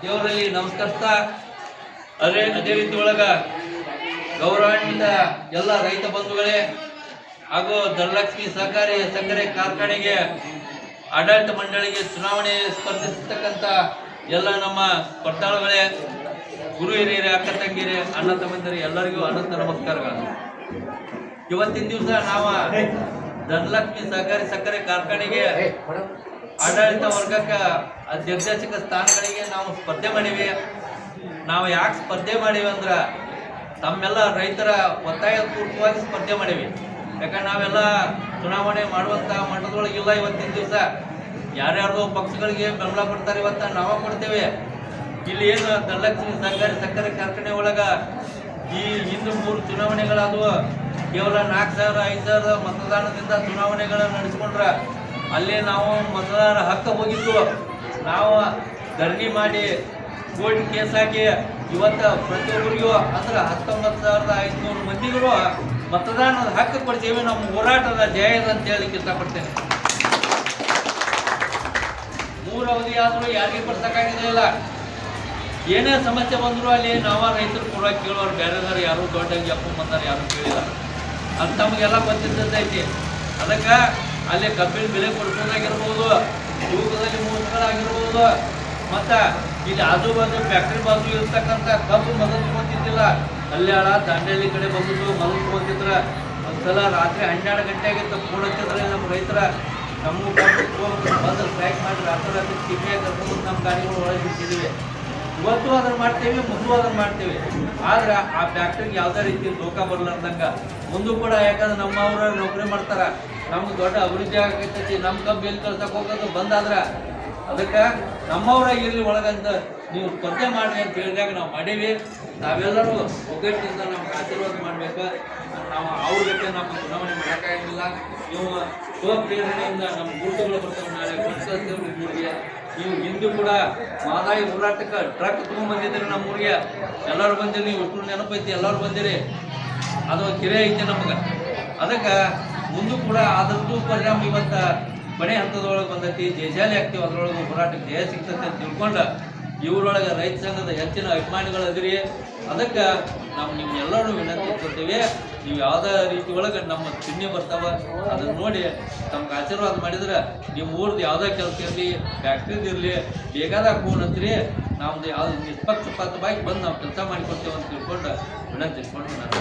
ದೇವರಲ್ಲಿ ನಮಸ್ಕರಿಸ್ತಾ ಅದೇ ರೀತಿ ಒಳಗ ಗೌರವಾನ್ವಿತ ಎಲ್ಲ ರೈತ ಬಂಧುಗಳೇ ಹಾಗೂ ಧನಲಕ್ಷ್ಮಿ ಸಹಕಾರಿ ಸಕ್ಕರೆ ಕಾರ್ಖಾನೆಗೆ ಆಡಳಿತ ಮಂಡಳಿಗೆ ಚುನಾವಣೆ ಸ್ಪರ್ಧಿಸತಕ್ಕಂಥ ಎಲ್ಲ ನಮ್ಮ ಪಟ್ಟಾಳುಗಳೇ, ಗುರು ಹಿರಿಯರೇ, ಅಕ್ಕ ತಂಗಿರೇ, ಅಣ್ಣ ತಮ್ಮಂದಿರೇ ಎಲ್ಲರಿಗೂ ಅನಂತ ನಮಸ್ಕಾರಗಳು. ಇವತ್ತಿನ ದಿವಸ ನಾವು ಧನಲಕ್ಷ್ಮಿ ಸಹಕಾರಿ ಸಕ್ಕರೆ ಕಾರ್ಖಾನೆಗೆ ಆಡಳಿತ ವರ್ಗಕ್ಕೆ ನಿರ್ದೇಶಕ ಸ್ಥಾನಗಳಿಗೆ ನಾವು ಸ್ಪರ್ಧೆ ಮಾಡೀವಿ. ನಾವು ಯಾಕೆ ಸ್ಪರ್ಧೆ ಮಾಡೀವಿ ಅಂದ್ರೆ ತಮ್ಮೆಲ್ಲ ರೈತರ ಒತ್ತಾಯ ಪೂರ್ವಕವಾಗಿ ಸ್ಪರ್ಧೆ ಮಾಡೀವಿ. ಯಾಕಂದ್ರೆ ನಾವೆಲ್ಲ ಚುನಾವಣೆ ಮಾಡುವಂಥ ಮಟ್ಟದೊಳಗಿಲ್ಲ. ಇವತ್ತಿನ ದಿವಸ ಯಾರ್ಯಾರ್ದೋ ಪಕ್ಷಗಳಿಗೆ ಬೆಂಬಲ ಕೊಡ್ತಾರೆ, ಇವತ್ತು ನಾವು ಕೊಡ್ತೇವೆ. ಇಲ್ಲಿ ಏನು ಧನಲಕ್ಷ್ಮಿ ಸಹಕಾರಿ ಸಕ್ಕರೆ ಕಾರ್ಖಾನೆ ಒಳಗೆ ಈ ಹಿಂದೆ 3 ಚುನಾವಣೆಗಳಾದವು. ಕೇವಲ 4,000 5,000 ಮತದಾನದಿಂದ ಚುನಾವಣೆಗಳನ್ನು ನಡೆಸ್ಕೊಂಡ್ರೆ ಅಲ್ಲೇ ನಾವು ಮತದಾರರ ಹಕ್ಕು ಹೋಗಿದ್ದು. ನಾವು ಧರಣಿ ಮಾಡಿ ಕೋರ್ಟ್ ಕೇಸ್ ಹಾಕಿ ಇವತ್ತು ಪ್ರತಿಯೊಬ್ಬರಿಗೂ ಅಂದ್ರೆ 19,500 ಮಂದಿಗೂ ಮತದಾನದ ಹಕ್ಕು ಕೊಡ್ತೀವಿ. ನಮ್ಮ ಹೋರಾಟದ ಜಯದ ಅಂತ ಹೇಳಲಿಕ್ಕೆ ಇಷ್ಟಪಡ್ತೇನೆ. 3 ಅವಧಿ ಆದರೂ ಯಾರಿಗೆ ಬರ್ಸಕ್ಕಾಗಿಲ್ಲ. ಏನೇ ಸಮಸ್ಯೆ ಬಂದರೂ ಅಲ್ಲಿ ನಾವು ರೈತರು ಕೂಡ ಕೇಳೋರು, ಬೇರೆದಾರು ಯಾರು ದೊಡ್ಡ ಅಪ್ಪ ಬಂದಾರೆ ಯಾರು ಕೇಳಿಲ್ಲ. ಅದು ತಮಗೆಲ್ಲ ಗೊತ್ತಿದ್ದೈತಿ. ಅದಕ್ಕೆ ಅಲ್ಲಿ ಕಬ್ಬಿನ ಬೆಲೆ ಕೊಡಿಸೋದಾಗಿರ್ಬೋದು, ತೂಕದಲ್ಲಿ ಮೂರ್ಗಳಾಗಿರ್ಬೋದು, ಮತ್ತು ಇಲ್ಲಿ ಆಜು ಬಾಜು ಫ್ಯಾಕ್ಟ್ರಿ ಬಾಜು ಇರ್ತಕ್ಕಂಥ ಕಬ್ಬು ಮೊದಲು ತೊಗೊತಿದ್ದಿಲ್ಲ. ಕಲ್ಯಾಣ ದಾಂಡೇಲಿ ಕಡೆ ಬಂದು ಮೊದಲು ತೊಗೊತಿದ್ರ. ಒಂದ್ಸಲ ರಾತ್ರಿ 12 ಗಂಟೆ ಆಗಿತ್ತು, ಫೋನ್ ಹಚ್ಚಿದ್ರೆ ನಮ್ಮ ರೈತರ ನಮ್ಮ ಬಂದು ಸ್ಟ್ರೈಕ್ ಮಾಡಿ ರಾತ್ರಿ ಟಿಪಿಯಾಗಿ ಕರ್ಕೊಂಡು ನಮ್ಮ ಗಾಡಿಗಳು ಒಳಗೆ ಬಿಟ್ಟಿದ್ದೀವಿ. ಇವತ್ತು ಅದನ್ನು ಮಾಡ್ತೇವೆ, ಮುಂದೂ ಅದನ್ನು ಮಾಡ್ತೇವೆ. ಆದ್ರೆ ಆ ಫ್ಯಾಕ್ಟ್ರಿಗೆ ಯಾವುದೇ ರೀತಿ ದೋಖ ಬರಲಾರ್ದಂಗೆ ಮುಂದೂ ಕೂಡ, ಯಾಕಂದ್ರೆ ನಮ್ಮವ್ರ ನೌಕರಿ ಮಾಡ್ತಾರೆ, ನಮ್ಗೆ ದೊಡ್ಡ ಅಭಿವೃದ್ಧಿ ಆಗತೈತಿ. ನಮ್ಮ ಕಬ್ಬು ಎಲ್ಲಿ ಕಳ್ಸಕ್ಕೆ ಹೋಗೋದು ಬಂದಾದ್ರೆ ಅದಕ್ಕೆ ನಮ್ಮವರಾಗಿರಲಿ ಒಳಗಂತ ನೀವು ಸ್ಪರ್ಧೆ ಮಾಡಿ ಅಂತ ಹೇಳಿದಾಗ ನಾವು ಮಾಡೀವಿ. ನಾವೆಲ್ಲರೂ ಒಗ್ಗಟ್ಟಿನಿಂದ ನಮ್ಗೆ ಆಶೀರ್ವಾದ ಮಾಡಬೇಕು. ನಾವು ಅವ್ರ ಜೊತೆ ನಮ್ಮ ಚುನಾವಣೆ ಮಾಡೋಕ್ಕಾಗಿಲ್ಲ. ನೀವು ಸ್ವಪ್ರೇರಣೆಯಿಂದ ನಮ್ಮ ಗುರುತುಗಳು ಬರ್ತವೆ. ನಾಳೆ ಊರಿಗೆ ನೀವು ಹಿಂದೂ ಕೂಡ ಮಾದಾಯಿ ಹೋರಾಟಕ್ಕೆ ಟ್ರಕ್ ತೊಗೊಂಡ್ಬಂದಿದ್ದೀರಿ. ನಮ್ಮ ಊರಿಗೆ ಎಲ್ಲರೂ ಬಂದಿರಿ. ನೀವು ಇಷ್ಟು ನೆನಪೈತಿ, ಎಲ್ಲರೂ ಬಂದಿರಿ. ಅದು ಕಿರೆ ಐತೆ ನಮ್ಗೆ. ಅದಕ್ಕೆ ಮುಂದೂ ಕೂಡ ಆದಷ್ಟು ಪರಿಣಾಮ ಇವತ್ತು ಕೊನೆ ಹಂತದೊಳಗೆ ಬಂದೈತಿ. ಜಯಶಾಲಿ ಆಗ್ತೀವಿ, ಅದರೊಳಗೆ ಹೋರಾಟಕ್ಕೆ ಜಯ ಸಿಗ್ತೈತೆ ಅಂತ ತಿಳ್ಕೊಂಡು ಇವರೊಳಗೆ ರೈತ ಸಂಘದ ಹೆಚ್ಚಿನ ಅಭಿಮಾನಿಗಳು ಅದಿರಿ. ಅದಕ್ಕೆ ನಾವು ನಿಮ್ಗೆಲ್ಲರೂ ವಿನಂತಿ ಕೊಡ್ತೀವಿ, ನೀವು ಯಾವುದೇ ರೀತಿ ಒಳಗೆ ನಮ್ಮ ಚಿಹ್ನೆ ಬರ್ತಾವ ಅದನ್ನು ನೋಡಿ ತಮ್ಗೆ ಆಶೀರ್ವಾದ ಮಾಡಿದ್ರೆ ನಿಮ್ಮ ಊರ್ದು ಯಾವುದೇ ಕೆಲಸ ಇರಲಿ, ಫ್ಯಾಕ್ಟ್ರಿದು ಇರಲಿ, ಬೇಕಾದಾಗ ಫೋನ್ ಅಂತೀರಿ. ನಮ್ದು ಯಾವ್ದು ನಿಷ್ಪಕ್ಷಪಾತವಾಗಿ ಬಂದು ನಾವು ಕೆಲಸ ಮಾಡಿಕೊಡ್ತೇವೆ ಅಂತ ತಿಳ್ಕೊಂಡು ವಿನಂತಿ ಇಟ್ಕೊಂಡು ನಾನು